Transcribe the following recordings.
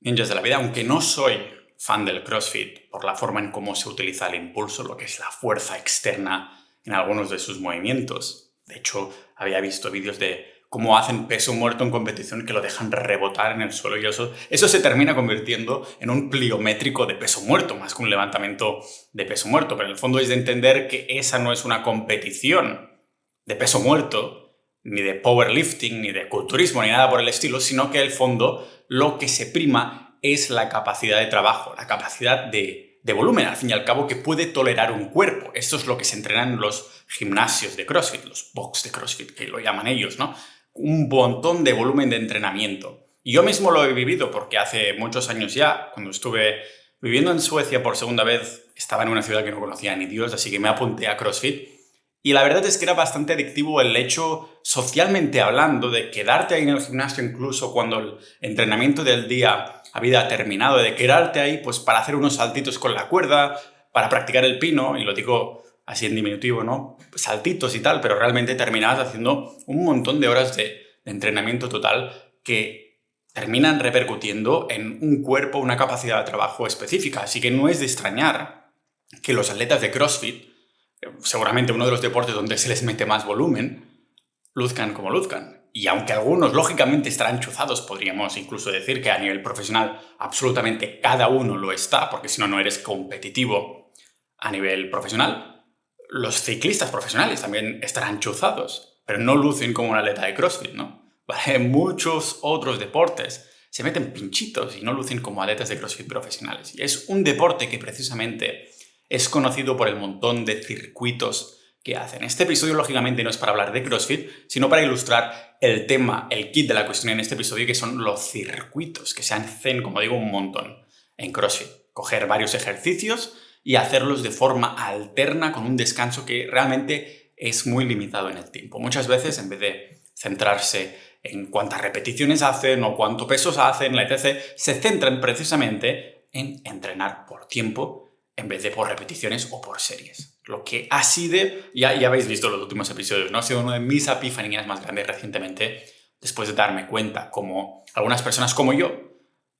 Ninjas de la vida, aunque no soy fan del CrossFit por la forma en cómo se utiliza el impulso, lo que es la fuerza externa en algunos de sus movimientos. De hecho, había visto vídeos de cómo hacen peso muerto en competición que lo dejan rebotar en el suelo y eso se termina convirtiendo en un pliométrico de peso muerto, más que un levantamiento de peso muerto. Pero en el fondo es de entender que esa no es una competición de peso muerto, ni de powerlifting, ni de culturismo, ni nada por el estilo, sino que en el fondo lo que se prima es la capacidad de trabajo, la capacidad de volumen, al fin y al cabo, que puede tolerar un cuerpo. Esto es lo que se entrena en los gimnasios de CrossFit, los box de CrossFit, que lo llaman ellos, ¿no? Un montón de volumen de entrenamiento. Y yo mismo lo he vivido porque hace muchos años ya, cuando estuve viviendo en Suecia por segunda vez, estaba en una ciudad que no conocía ni Dios, así que me apunté a CrossFit. Y la verdad es que era bastante adictivo el hecho, socialmente hablando, de quedarte ahí en el gimnasio incluso cuando el entrenamiento del día había terminado, de quedarte ahí pues para hacer unos saltitos con la cuerda, para practicar el pino, y lo digo así en diminutivo, ¿no? Saltitos y tal, pero realmente terminabas haciendo un montón de horas de entrenamiento total que terminan repercutiendo en un cuerpo, una capacidad de trabajo específica. Así que no es de extrañar que los atletas de CrossFit, seguramente uno de los deportes donde se les mete más volumen, luzcan como luzcan. Y aunque algunos lógicamente estarán chuzados, podríamos incluso decir que a nivel profesional absolutamente cada uno lo está, porque si no, no eres competitivo a nivel profesional. Los ciclistas profesionales también estarán chuzados, pero no lucen como un atleta de CrossFit, ¿no? ¿Vale? Muchos otros deportes se meten pinchitos y no lucen como atletas de CrossFit profesionales. Y es un deporte que precisamente es conocido por el montón de circuitos que hacen. Este episodio, lógicamente, no es para hablar de CrossFit, sino para ilustrar el tema, el kit de la cuestión en este episodio, que son los circuitos, que se hacen, como digo, un montón en CrossFit. Coger varios ejercicios y hacerlos de forma alterna con un descanso que realmente es muy limitado en el tiempo. Muchas veces, en vez de centrarse en cuántas repeticiones hacen o cuántos pesos hacen, etc., se centran precisamente en entrenar por tiempo en vez de por repeticiones o por series. Lo que ha sido, ya habéis visto los últimos episodios, ¿no? Ha sido una de mis epifanías más grandes recientemente, después de darme cuenta, como algunas personas como yo,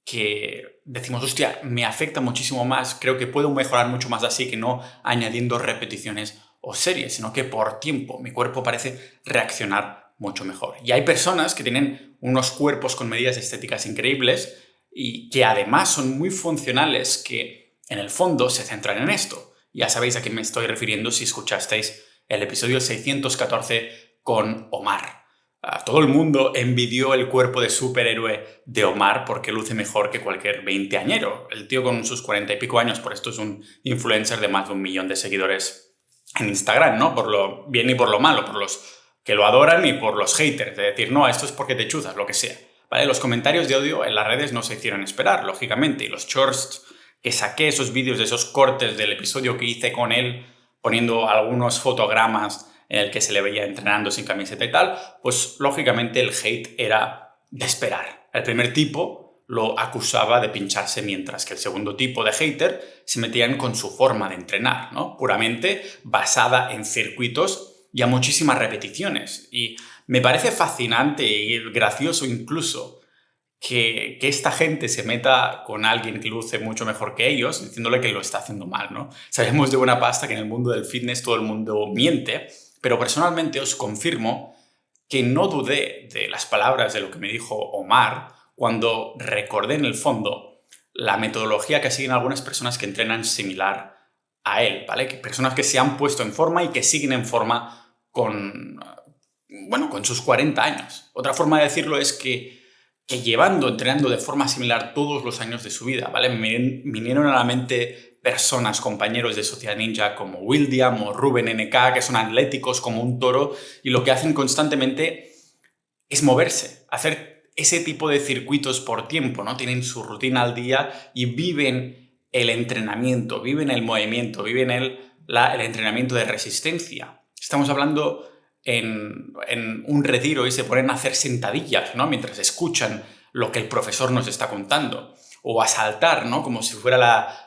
que decimos, hostia, me afecta muchísimo más, creo que puedo mejorar mucho más así que no añadiendo repeticiones o series, sino que por tiempo mi cuerpo parece reaccionar mucho mejor. Y hay personas que tienen unos cuerpos con medidas estéticas increíbles y que además son muy funcionales, que en el fondo se centran en esto. Ya sabéis a qué me estoy refiriendo si escuchasteis el episodio 614 con Omar. Todo el mundo envidió el cuerpo de superhéroe de Omar porque luce mejor que cualquier veinteañero. El tío con sus 40 y pico años, por esto es un influencer de más de 1 millón de seguidores en Instagram, ¿no? Por lo bien y por lo malo, por los que lo adoran y por los haters, de decir, no, esto es porque te chuzas, lo que sea. ¿Vale? Los comentarios de odio en las redes no se hicieron esperar, lógicamente, y los shorts que saqué, esos vídeos de esos cortes del episodio que hice con él, poniendo algunos fotogramas en el que se le veía entrenando sin camiseta y tal, pues lógicamente el hate era de esperar. El primer tipo lo acusaba de pincharse, mientras que el segundo tipo de hater se metían con su forma de entrenar, ¿no? Puramente basada en circuitos y a muchísimas repeticiones. Y me parece fascinante y gracioso incluso que esta gente se meta con alguien que luce mucho mejor que ellos, diciéndole que lo está haciendo mal, ¿no? Sabemos de buena pasta que en el mundo del fitness todo el mundo miente, pero personalmente os confirmo que no dudé de las palabras de lo que me dijo Omar cuando recordé en el fondo la metodología que siguen algunas personas que entrenan similar a él, ¿vale? Que personas que se han puesto en forma y que siguen en forma con sus 40 años. Otra forma de decirlo es que entrenando de forma similar todos los años de su vida, ¿vale? Me vinieron a la mente personas, compañeros de Social Ninja como William o Ruben NK, que son atléticos como un toro y lo que hacen constantemente es moverse, hacer ese tipo de circuitos por tiempo, ¿no? Tienen su rutina al día y viven el entrenamiento, viven el movimiento, viven el entrenamiento de resistencia. Estamos hablando en un retiro y se ponen a hacer sentadillas, ¿no? Mientras escuchan lo que el profesor nos está contando. O a saltar, ¿no? Como si fuera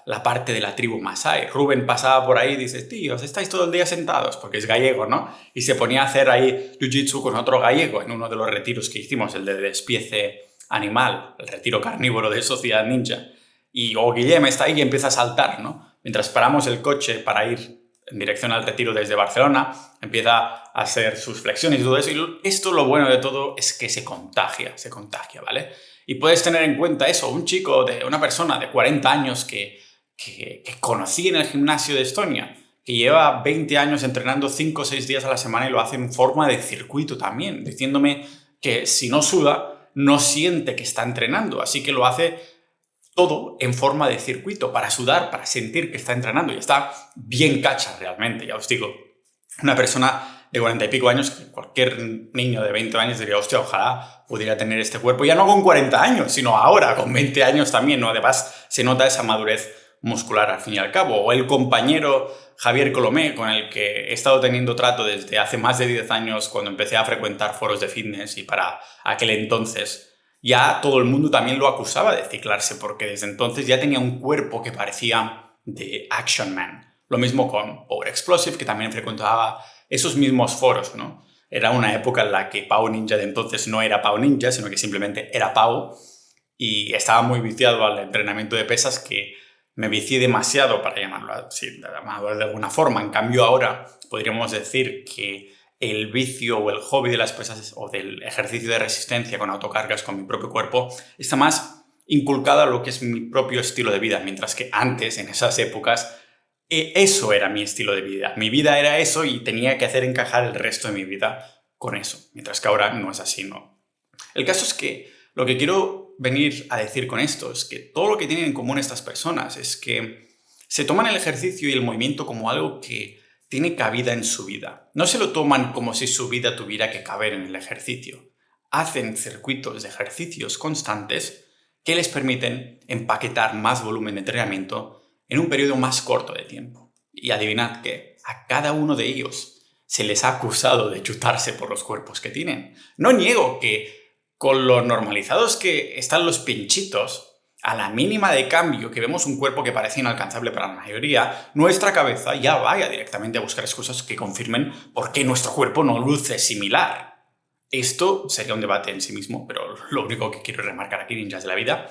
la parte de la tribu Masái. Rubén pasaba por ahí y dice, tíos, estáis todo el día sentados, porque es gallego, ¿no? Y se ponía a hacer ahí jiu-jitsu con otro gallego en uno de los retiros que hicimos, el de despiece animal, el retiro carnívoro de Sociedad Ninja, y Guillem está ahí y empieza a saltar, ¿no? Mientras paramos el coche para ir en dirección al retiro desde Barcelona, empieza a hacer sus flexiones y todo eso. Y esto, lo bueno de todo, es que se contagia, ¿vale? Y puedes tener en cuenta eso, una persona de 40 años que conocí en el gimnasio de Estonia, que lleva 20 años entrenando 5 o 6 días a la semana y lo hace en forma de circuito también, diciéndome que si no suda, no siente que está entrenando, así que lo hace todo en forma de circuito, para sudar, para sentir que está entrenando, y está bien cacha realmente, ya os digo. Una persona de 40 y pico años, cualquier niño de 20 años diría, hostia, ojalá pudiera tener este cuerpo, ya no con 40 años, sino ahora, con 20 años también, ¿no? Además, se nota esa madurez muscular al fin y al cabo. O el compañero Javier Colomé, con el que he estado teniendo trato desde hace más de 10 años, cuando empecé a frecuentar foros de fitness, y para aquel entonces ya todo el mundo también lo acusaba de ciclarse, porque desde entonces ya tenía un cuerpo que parecía de Action Man. Lo mismo con Power Explosive, que también frecuentaba esos mismos foros, ¿no? Era una época en la que Pau Ninja de entonces no era Pau Ninja, sino que simplemente era Pau, y estaba muy viciado al entrenamiento de pesas, que me vicié demasiado, para llamarlo así, de alguna forma. En cambio ahora podríamos decir que el vicio o el hobby de las pesas o del ejercicio de resistencia con autocargas con mi propio cuerpo está más inculcado a lo que es mi propio estilo de vida, mientras que antes, en esas épocas, eso era mi estilo de vida. Mi vida era eso y tenía que hacer encajar el resto de mi vida con eso, mientras que ahora no es así, ¿no? El caso es que lo que quiero venir a decir con esto es que todo lo que tienen en común estas personas es que se toman el ejercicio y el movimiento como algo que tiene cabida en su vida. No se lo toman como si su vida tuviera que caber en el ejercicio. Hacen circuitos de ejercicios constantes que les permiten empaquetar más volumen de entrenamiento en un periodo más corto de tiempo. Y adivinad que a cada uno de ellos se les ha acusado de chutarse por los cuerpos que tienen. No niego que con lo normalizados que están los pinchitos, a la mínima de cambio que vemos un cuerpo que parece inalcanzable para la mayoría, nuestra cabeza ya vaya directamente a buscar excusas que confirmen por qué nuestro cuerpo no luce similar. Esto sería un debate en sí mismo, pero lo único que quiero remarcar aquí, ninjas de la vida,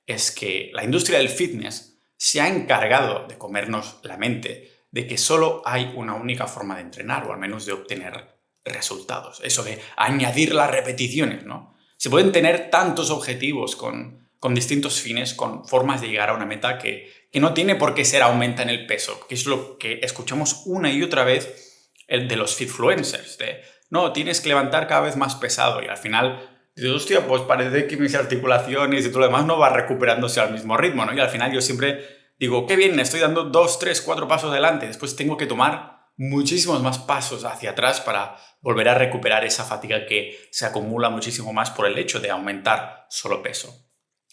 es que la industria del fitness se ha encargado de comernos la mente de que solo hay una única forma de entrenar, o al menos de obtener resultados. Eso de añadir las repeticiones, ¿no? Se pueden tener tantos objetivos con distintos fines, con formas de llegar a una meta que no tiene por qué ser aumenta en el peso, que es lo que escuchamos una y otra vez de los fitfluencers, de no, tienes que levantar cada vez más pesado, y al final dices, hostia, pues parece que mis articulaciones y todo lo demás no va recuperándose al mismo ritmo, ¿no? Y al final yo siempre digo, qué bien, estoy dando 2, 3, 4 pasos adelante, después tengo que tomar muchísimos más pasos hacia atrás para volver a recuperar esa fatiga que se acumula muchísimo más por el hecho de aumentar solo peso.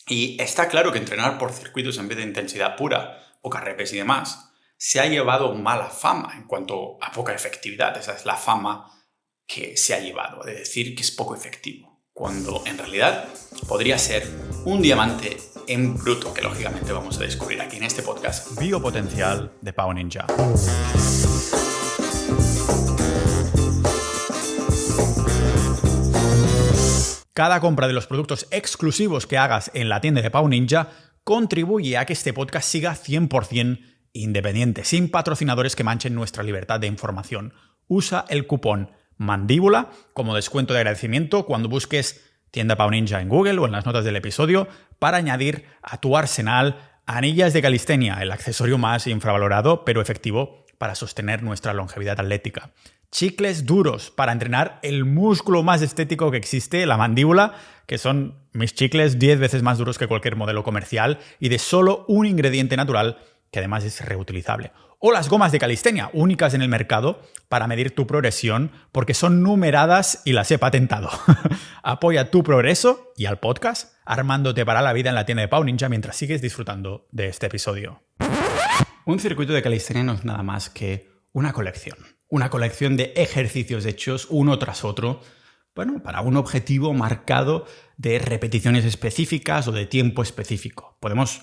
Y está claro que entrenar por circuitos en vez de intensidad pura, pocas repes y demás, se ha llevado mala fama en cuanto a poca efectividad. Esa es la fama que se ha llevado, de decir que es poco efectivo, cuando en realidad podría ser un diamante en bruto, que lógicamente vamos a descubrir aquí en este podcast Biopotencial de Pau Ninja. Cada compra de los productos exclusivos que hagas en la tienda de Pau Ninja contribuye a que este podcast siga 100% independiente, sin patrocinadores que manchen nuestra libertad de información. Usa el cupón MANDÍBULA como descuento de agradecimiento cuando busques tienda Pau Ninja en Google o en las notas del episodio para añadir a tu arsenal anillas de calistenia, el accesorio más infravalorado pero efectivo para sostener nuestra longevidad atlética. Chicles duros para entrenar el músculo más estético que existe, la mandíbula, que son mis chicles 10 veces más duros que cualquier modelo comercial y de solo un ingrediente natural que además es reutilizable. O las gomas de calistenia, únicas en el mercado para medir tu progresión porque son numeradas y las he patentado. Apoya tu progreso y al podcast armándote para la vida en la tienda de Pau Ninja mientras sigues disfrutando de este episodio. Un circuito de calistenia no es nada más que una colección. Una colección de ejercicios hechos uno tras otro, bueno, para un objetivo marcado de repeticiones específicas o de tiempo específico. Podemos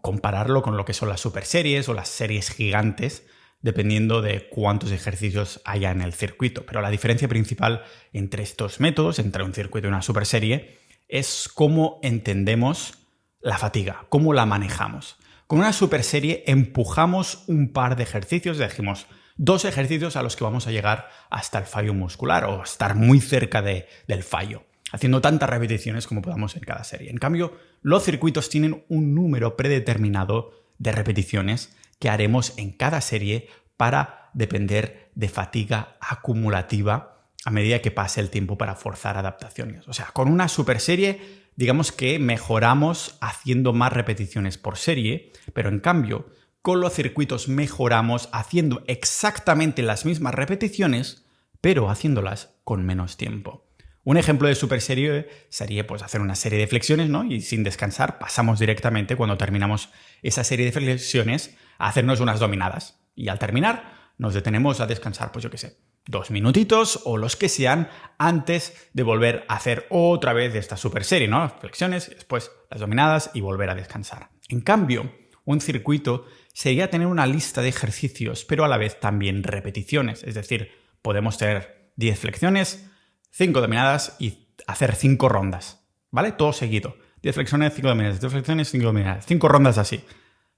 compararlo con lo que son las superseries o las series gigantes, dependiendo de cuántos ejercicios haya en el circuito. Pero la diferencia principal entre estos métodos, entre un circuito y una superserie, es cómo entendemos la fatiga, cómo la manejamos. Con una super serie empujamos un par de ejercicios, dijimos 2 ejercicios a los que vamos a llegar hasta el fallo muscular o estar muy cerca del fallo, haciendo tantas repeticiones como podamos en cada serie. En cambio, los circuitos tienen un número predeterminado de repeticiones que haremos en cada serie para depender de fatiga acumulativa a medida que pase el tiempo para forzar adaptaciones. O sea, con una super serie, digamos que mejoramos haciendo más repeticiones por serie, pero en cambio, con los circuitos mejoramos haciendo exactamente las mismas repeticiones, pero haciéndolas con menos tiempo. Un ejemplo de super serie sería pues, hacer una serie de flexiones, ¿no? Y sin descansar pasamos directamente, cuando terminamos esa serie de flexiones, a hacernos unas dominadas. Y al terminar nos detenemos a descansar, pues yo qué sé, 2 minutitos o los que sean antes de volver a hacer otra vez esta super serie, ¿no? Flexiones, después las dominadas y volver a descansar. En cambio, un circuito sería tener una lista de ejercicios, pero a la vez también repeticiones. Es decir, podemos tener 10 flexiones, 5 dominadas y hacer 5 rondas, ¿vale? Todo seguido. 10 flexiones, 5 dominadas, 10 flexiones, 5 dominadas, 5 rondas así.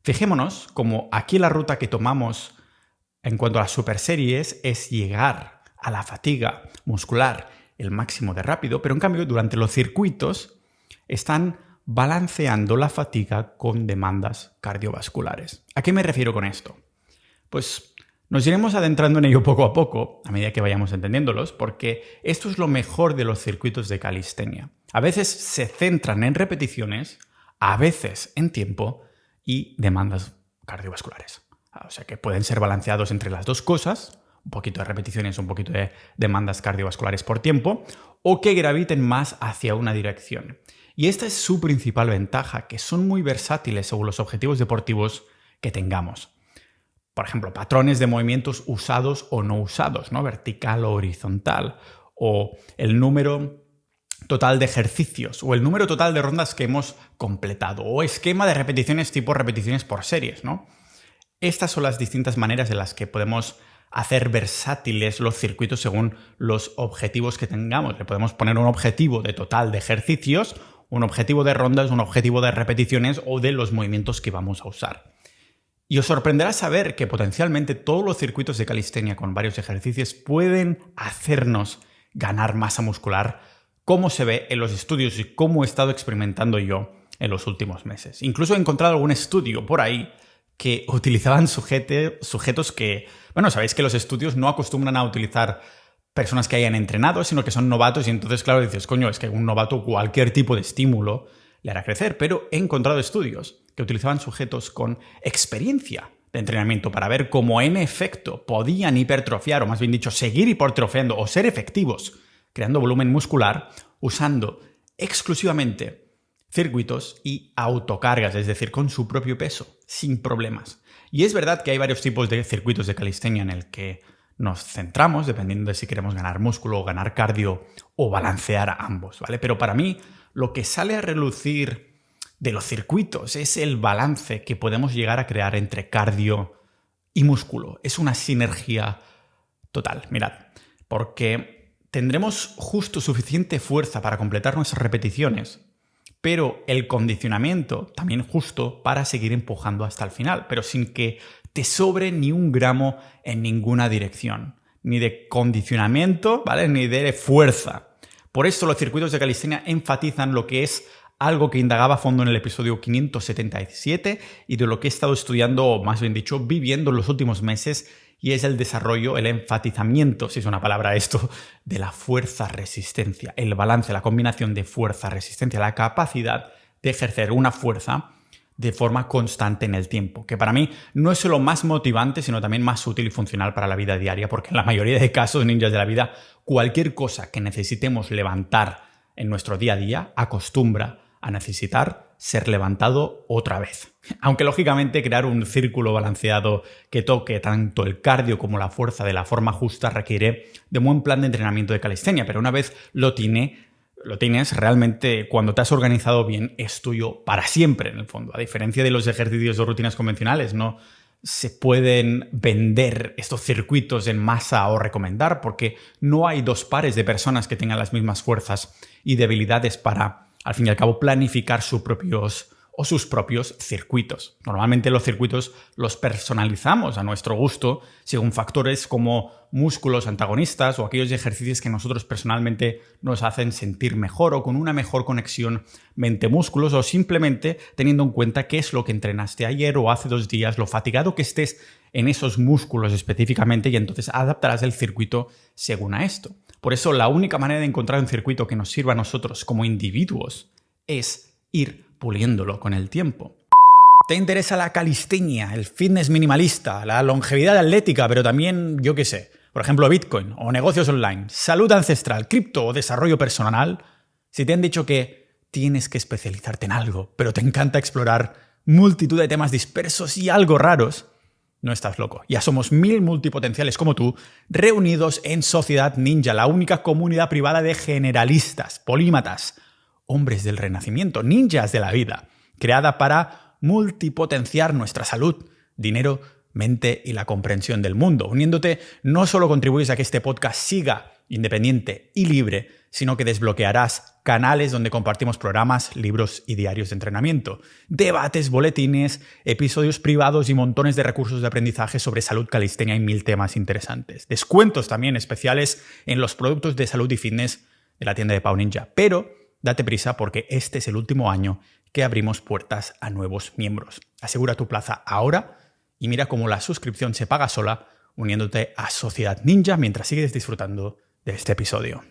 Fijémonos como aquí la ruta que tomamos en cuanto a las super series es llegar a la fatiga muscular el máximo de rápido, pero en cambio durante los circuitos están balanceando la fatiga con demandas cardiovasculares. ¿A qué me refiero con esto? Pues nos iremos adentrando en ello poco a poco, a medida que vayamos entendiéndolos, porque esto es lo mejor de los circuitos de calistenia. A veces se centran en repeticiones, a veces en tiempo y demandas cardiovasculares. O sea que pueden ser balanceados entre las dos cosas, un poquito de repeticiones, un poquito de demandas cardiovasculares por tiempo, o que graviten más hacia una dirección. Y esta es su principal ventaja, que son muy versátiles según los objetivos deportivos que tengamos. Por ejemplo, patrones de movimientos usados o no usados, ¿no? Vertical o horizontal, o el número total de ejercicios, o el número total de rondas que hemos completado, o esquema de repeticiones tipo repeticiones por series, ¿no? Estas son las distintas maneras en las que podemos hacer versátiles los circuitos según los objetivos que tengamos. Le podemos poner un objetivo de total de ejercicios, un objetivo de rondas, un objetivo de repeticiones o de los movimientos que vamos a usar. Y os sorprenderá saber que potencialmente todos los circuitos de calistenia con varios ejercicios pueden hacernos ganar masa muscular, como se ve en los estudios y como he estado experimentando yo en los últimos meses. Incluso he encontrado algún estudio por ahí que utilizaban sujetos que... Bueno, sabéis que los estudios no acostumbran a utilizar personas que hayan entrenado, sino que son novatos y entonces, claro, dices, coño, es que un novato cualquier tipo de estímulo le hará crecer, pero he encontrado estudios que utilizaban sujetos con experiencia de entrenamiento para ver cómo en efecto podían hipertrofiar, o más bien dicho, seguir hipertrofiando o ser efectivos creando volumen muscular usando exclusivamente circuitos y autocargas, es decir, con su propio peso, sin problemas. Y es verdad que hay varios tipos de circuitos de calistenia en el que nos centramos, dependiendo de si queremos ganar músculo o ganar cardio o balancear ambos, ¿vale? Pero para mí, lo que sale a relucir de los circuitos es el balance que podemos llegar a crear entre cardio y músculo. Es una sinergia total, mirad, porque tendremos justo suficiente fuerza para completar nuestras repeticiones, pero el condicionamiento también justo para seguir empujando hasta el final, pero sin que te sobre ni un gramo en ninguna dirección, ni de condicionamiento, ¿vale? Ni de fuerza. Por esto los circuitos de calistenia enfatizan lo que es algo que indagaba a fondo en el episodio 577 y de lo que he estado estudiando, o más bien dicho, viviendo en los últimos meses, y es el desarrollo, el enfatizamiento, si es una palabra esto, de la fuerza-resistencia, el balance, la combinación de fuerza-resistencia, la capacidad de ejercer una fuerza de forma constante en el tiempo, que para mí no es solo más motivante, sino también más útil y funcional para la vida diaria, porque en la mayoría de casos, ninjas de la vida, cualquier cosa que necesitemos levantar en nuestro día a día acostumbra a necesitar ser levantado otra vez. Aunque lógicamente crear un círculo balanceado que toque tanto el cardio como la fuerza de la forma justa requiere de un buen plan de entrenamiento de calistenia, pero una vez lo tienes, realmente cuando te has organizado bien es tuyo para siempre en el fondo. A diferencia de los ejercicios o rutinas convencionales, no se pueden vender estos circuitos en masa o recomendar porque no hay dos pares de personas que tengan las mismas fuerzas y debilidades para al fin y al cabo, planificar sus propios circuitos. Normalmente los circuitos los personalizamos a nuestro gusto según factores como músculos antagonistas o aquellos ejercicios que nosotros personalmente nos hacen sentir mejor o con una mejor conexión mente-músculos, o simplemente teniendo en cuenta qué es lo que entrenaste ayer o hace 2 días, lo fatigado que estés en esos músculos específicamente, y entonces adaptarás el circuito según a esto. Por eso la única manera de encontrar un circuito que nos sirva a nosotros como individuos es ir puliéndolo con el tiempo. ¿Te interesa la calistenia, el fitness minimalista, la longevidad atlética, pero también, yo qué sé, por ejemplo, Bitcoin o negocios online, salud ancestral, cripto o desarrollo personal? Si te han dicho que tienes que especializarte en algo, pero te encanta explorar multitud de temas dispersos y algo raros, no estás loco. Ya somos 1000 multipotenciales como tú, reunidos en Sociedad Ninja, la única comunidad privada de generalistas, polímatas, hombres del renacimiento, ninjas de la vida, creada para multipotenciar nuestra salud, dinero, mente y la comprensión del mundo. Uniéndote, no solo contribuyes a que este podcast siga independiente y libre, sino que desbloquearás canales donde compartimos programas, libros y diarios de entrenamiento, debates, boletines, episodios privados y montones de recursos de aprendizaje sobre salud, calistenia y 1000 temas interesantes. Descuentos también especiales en los productos de salud y fitness de la tienda de Pau Ninja. Pero date prisa porque este es el último año que abrimos puertas a nuevos miembros. Asegura tu plaza ahora y mira cómo la suscripción se paga sola uniéndote a Sociedad Ninja mientras sigues disfrutando de este episodio.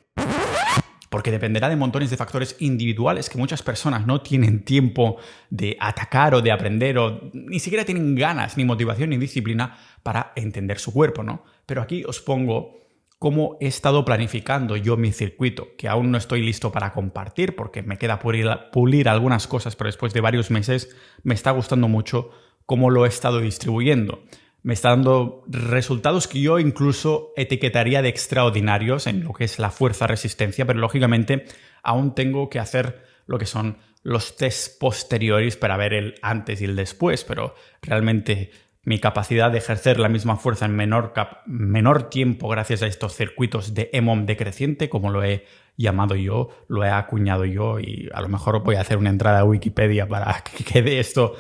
Porque dependerá de montones de factores individuales que muchas personas no tienen tiempo de atacar o de aprender, o ni siquiera tienen ganas, ni motivación, ni disciplina para entender su cuerpo, ¿no? Pero aquí os pongo cómo he estado planificando yo mi circuito, que aún no estoy listo para compartir porque me queda pulir algunas cosas, pero después de varios meses me está gustando mucho cómo lo he estado distribuyendo. Me está dando resultados que yo incluso etiquetaría de extraordinarios en lo que es la fuerza-resistencia, pero lógicamente aún tengo que hacer lo que son los tests posteriores para ver el antes y el después, pero realmente mi capacidad de ejercer la misma fuerza en menor tiempo gracias a estos circuitos de EMOM decreciente, como lo he llamado yo, lo he acuñado yo, y a lo mejor voy a hacer una entrada a Wikipedia para que quede esto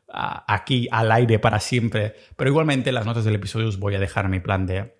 aquí al aire para siempre, pero igualmente en las notas del episodio os voy a dejar mi plan de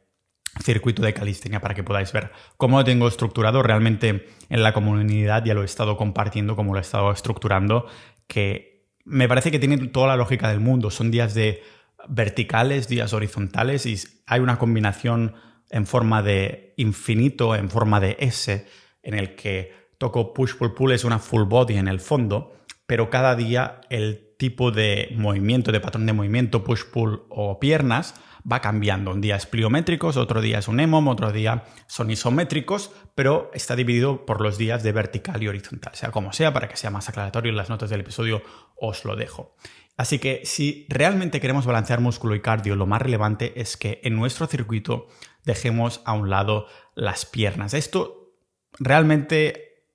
circuito de calistenia para que podáis ver cómo lo tengo estructurado. Realmente en la comunidad ya lo he estado compartiendo, cómo lo he estado estructurando, que me parece que tiene toda la lógica del mundo. Son días de verticales, días horizontales, y hay una combinación en forma de infinito, en forma de S, en el que toco push-pull-pull, es una full body en el fondo, pero cada día el tipo de movimiento, de patrón de movimiento, push-pull o piernas, va cambiando. Un día es pliométricos, otro día es un EMOM, otro día son isométricos, pero está dividido por los días de vertical y horizontal. Sea como sea, para que sea más aclaratorio, en las notas del episodio os lo dejo. Así que si realmente queremos balancear músculo y cardio, lo más relevante es que en nuestro circuito dejemos a un lado las piernas. Esto realmente,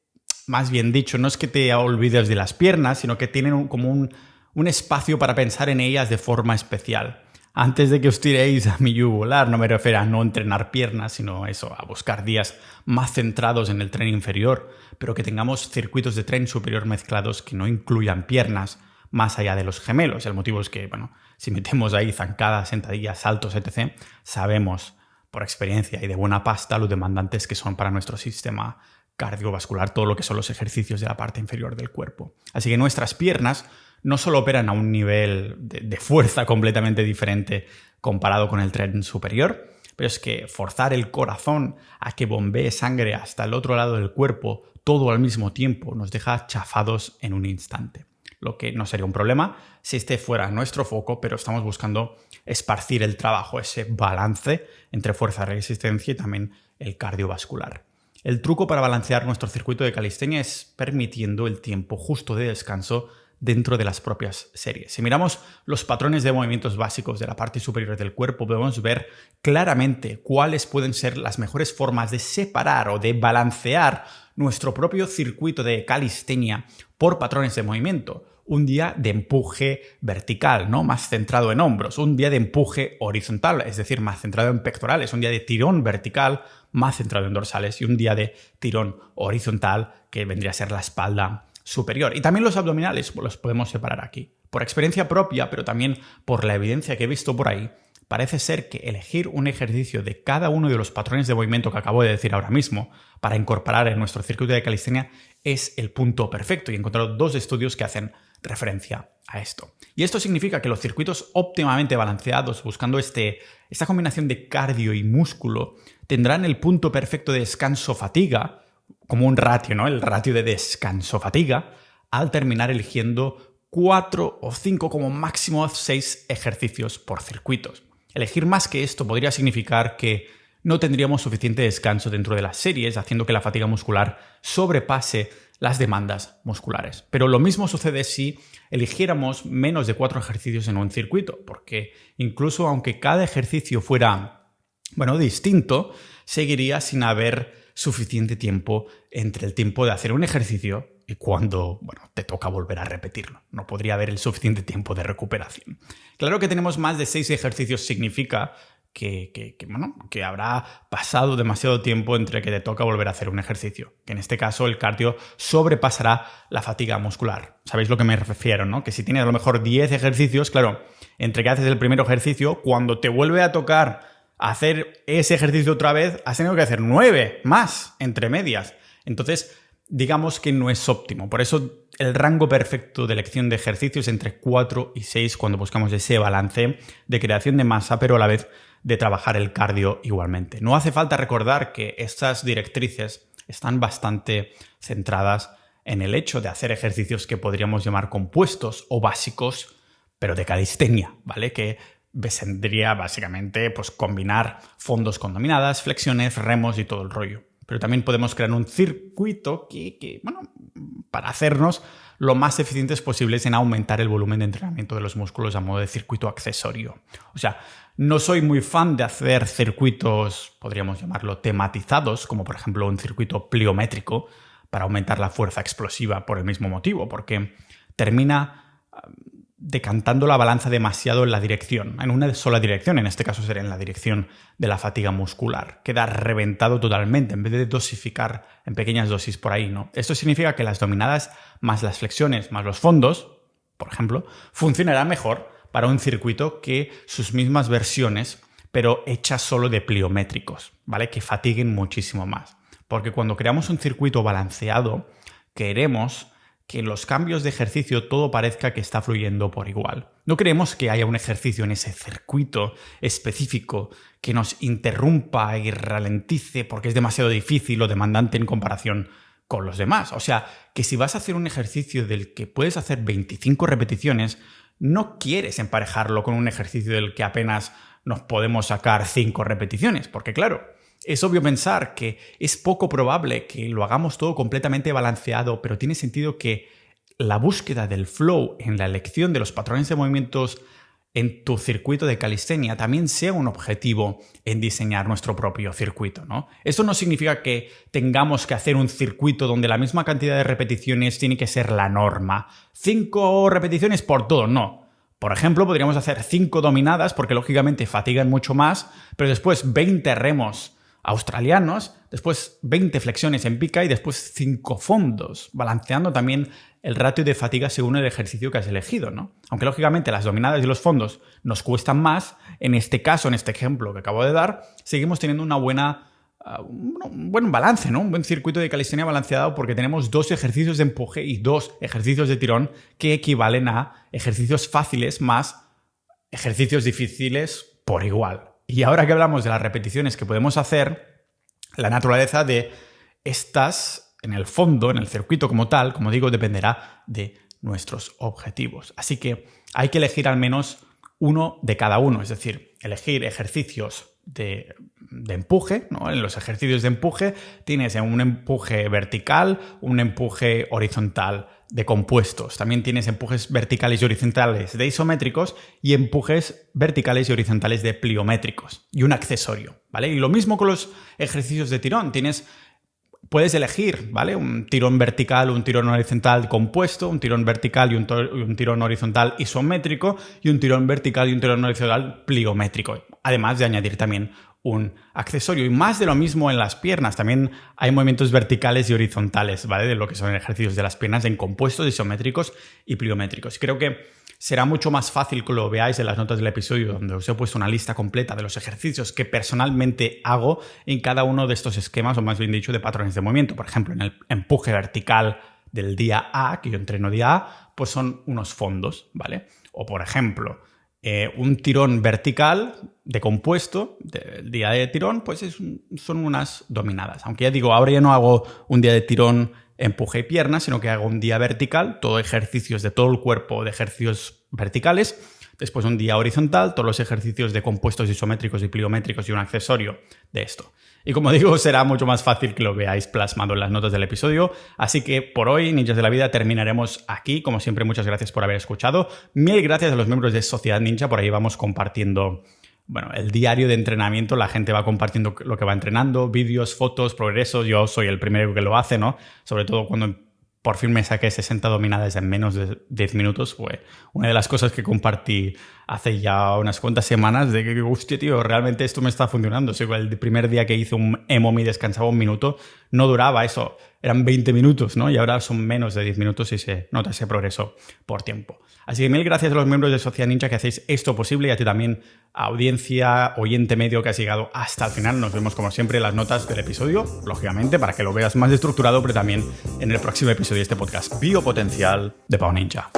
más bien dicho, no es que te olvides de las piernas, sino que tienen como un espacio para pensar en ellas de forma especial. Antes de que os tiréis a mi yugular, no me refiero a no entrenar piernas, sino eso, a buscar días más centrados en el tren inferior, pero que tengamos circuitos de tren superior mezclados que no incluyan piernas más allá de los gemelos. El motivo es que, bueno, si metemos ahí zancadas, sentadillas, saltos, etc., sabemos por experiencia y de buena pasta lo demandantes que son para nuestro sistema cardiovascular todo lo que son los ejercicios de la parte inferior del cuerpo. Así que nuestras piernas no solo operan a un nivel de fuerza completamente diferente comparado con el tren superior, pero es que forzar el corazón a que bombee sangre hasta el otro lado del cuerpo todo al mismo tiempo nos deja chafados en un instante. Lo que no sería un problema si este fuera nuestro foco, pero estamos buscando esparcir el trabajo, ese balance entre fuerza y resistencia y también el cardiovascular. El truco para balancear nuestro circuito de calistenia es permitiendo el tiempo justo de descanso dentro de las propias series. Si miramos los patrones de movimientos básicos de la parte superior del cuerpo, podemos ver claramente cuáles pueden ser las mejores formas de separar o de balancear nuestro propio circuito de calistenia por patrones de movimiento. Un día de empuje vertical, ¿no? Más centrado en hombros. Un día de empuje horizontal, es decir, más centrado en pectorales. Un día de tirón vertical, más centrado en dorsales. Y un día de tirón horizontal, que vendría a ser la espalda, superior. Y también los abdominales los podemos separar aquí. Por experiencia propia, pero también por la evidencia que he visto por ahí, parece ser que elegir un ejercicio de cada uno de los patrones de movimiento que acabo de decir ahora mismo para incorporar en nuestro circuito de calistenia es el punto perfecto. Y he encontrado 2 estudios que hacen referencia a esto. Y esto significa que los circuitos óptimamente balanceados, buscando esta combinación de cardio y músculo, tendrán el punto perfecto de descanso-fatiga, como un ratio, ¿no? El ratio de descanso-fatiga, al terminar eligiendo 4 o 5, como máximo 6 ejercicios por circuitos. Elegir más que esto podría significar que no tendríamos suficiente descanso dentro de las series, haciendo que la fatiga muscular sobrepase las demandas musculares. Pero lo mismo sucede si eligiéramos menos de 4 ejercicios en un circuito, porque incluso aunque cada ejercicio fuera, distinto, seguiría sin haber suficiente tiempo entre el tiempo de hacer un ejercicio y cuando, te toca volver a repetirlo. No podría haber el suficiente tiempo de recuperación. Claro que tenemos más de 6 ejercicios significa que habrá pasado demasiado tiempo entre que te toca volver a hacer un ejercicio. Que en este caso el cardio sobrepasará la fatiga muscular. ¿Sabéis lo que me refiero, no? Que si tienes a lo mejor 10 ejercicios, claro, entre que haces el primer ejercicio, cuando te vuelve a tocar hacer ese ejercicio otra vez, has tenido que hacer 9 más entre medias. Entonces, digamos que no es óptimo. Por eso el rango perfecto de elección de ejercicios es entre 4 y 6 cuando buscamos ese balance de creación de masa, pero a la vez de trabajar el cardio igualmente. No hace falta recordar que estas directrices están bastante centradas en el hecho de hacer ejercicios que podríamos llamar compuestos o básicos, pero de calistenia, ¿vale? Que vendría básicamente pues combinar fondos con dominadas, flexiones, remos y todo el rollo. Pero también podemos crear un circuito para hacernos lo más eficientes posibles en aumentar el volumen de entrenamiento de los músculos a modo de circuito accesorio. O sea, no soy muy fan de hacer circuitos, podríamos llamarlo tematizados, como por ejemplo un circuito pliométrico para aumentar la fuerza explosiva por el mismo motivo, porque termina decantando la balanza demasiado en la dirección, en una sola dirección, en este caso sería en la dirección de la fatiga muscular. Queda reventado totalmente en vez de dosificar en pequeñas dosis por ahí, ¿no? Esto significa que las dominadas más las flexiones más los fondos, por ejemplo, funcionarán mejor para un circuito que sus mismas versiones, pero hechas solo de pliométricos, ¿vale? Que fatiguen muchísimo más. Porque cuando creamos un circuito balanceado, queremos que en los cambios de ejercicio todo parezca que está fluyendo por igual. No queremos que haya un ejercicio en ese circuito específico que nos interrumpa y ralentice porque es demasiado difícil o demandante en comparación con los demás. O sea, que si vas a hacer un ejercicio del que puedes hacer 25 repeticiones, no quieres emparejarlo con un ejercicio del que apenas nos podemos sacar 5 repeticiones, porque claro, es obvio pensar que es poco probable que lo hagamos todo completamente balanceado, pero tiene sentido que la búsqueda del flow en la elección de los patrones de movimientos en tu circuito de calistenia también sea un objetivo en diseñar nuestro propio circuito, ¿no? Esto no significa que tengamos que hacer un circuito donde la misma cantidad de repeticiones tiene que ser la norma. 5 repeticiones por todo, no. Por ejemplo, podríamos hacer 5 dominadas porque lógicamente fatigan mucho más, pero después 20 remos australianos, después 20 flexiones en pica y después 5 fondos, balanceando también el ratio de fatiga según el ejercicio que has elegido, ¿no? Aunque lógicamente las dominadas y los fondos nos cuestan más, en este caso, en este ejemplo que acabo de dar, seguimos teniendo un buen balance, ¿no? Un buen circuito de calistenia balanceado porque tenemos 2 ejercicios de empuje y 2 ejercicios de tirón que equivalen a ejercicios fáciles más ejercicios difíciles por igual. Y ahora que hablamos de las repeticiones que podemos hacer, la naturaleza de estas, en el fondo, en el circuito como tal, como digo, dependerá de nuestros objetivos. Así que hay que elegir al menos uno de cada uno, es decir, elegir ejercicios de empuje, ¿no? En los ejercicios de empuje tienes un empuje vertical, un empuje horizontal de compuestos. También tienes empujes verticales y horizontales de isométricos y empujes verticales y horizontales de pliométricos y un accesorio, ¿vale? Y lo mismo con los ejercicios de tirón. Puedes elegir, ¿vale? Un tirón vertical, un tirón horizontal compuesto, un tirón vertical y un tirón horizontal isométrico y un tirón vertical y un tirón horizontal pliométrico. Además de añadir también un accesorio. Y más de lo mismo en las piernas. También hay movimientos verticales y horizontales, ¿vale? De lo que son ejercicios de las piernas en compuestos isométricos y pliométricos. Creo que será mucho más fácil que lo veáis en las notas del episodio, donde os he puesto una lista completa de los ejercicios que personalmente hago en cada uno de estos esquemas, o más bien dicho, de patrones de movimiento. Por ejemplo, en el empuje vertical del día A, que yo entreno día A, pues son unos fondos, ¿vale? O por ejemplo, un tirón vertical de compuesto del día de tirón, pues son unas dominadas. Aunque ya digo, ahora ya no hago un día de tirón, empuje y piernas, sino que hago un día vertical, todo ejercicios de todo el cuerpo de ejercicios verticales. Después un día horizontal, todos los ejercicios de compuestos isométricos y pliométricos y un accesorio de esto. Y como digo, será mucho más fácil que lo veáis plasmado en las notas del episodio. Así que por hoy, Ninjas de la Vida, terminaremos aquí. Como siempre, muchas gracias por haber escuchado. Mil gracias a los miembros de Sociedad Ninja. Por ahí vamos compartiendo, el diario de entrenamiento. La gente va compartiendo lo que va entrenando, vídeos, fotos, progresos. Yo soy el primero que lo hace, ¿no? Sobre todo cuando por fin me saqué 60 dominadas en menos de 10 minutos. Fue una de las cosas que compartí hace ya unas cuantas semanas de que, hostia, tío, realmente esto me está funcionando. O sea, el primer día que hice un EMOM y descansaba un minuto, no duraba eso. Eran 20 minutos, ¿no? Y ahora son menos de 10 minutos y se nota ese progreso por tiempo. Así que mil gracias a los miembros de Sociedad Ninja que hacéis esto posible y a ti también, audiencia, oyente medio que has llegado hasta el final. Nos vemos como siempre en las notas del episodio, lógicamente, para que lo veas más estructurado, pero también en el próximo episodio de este podcast Biopotencial de Pau Ninja.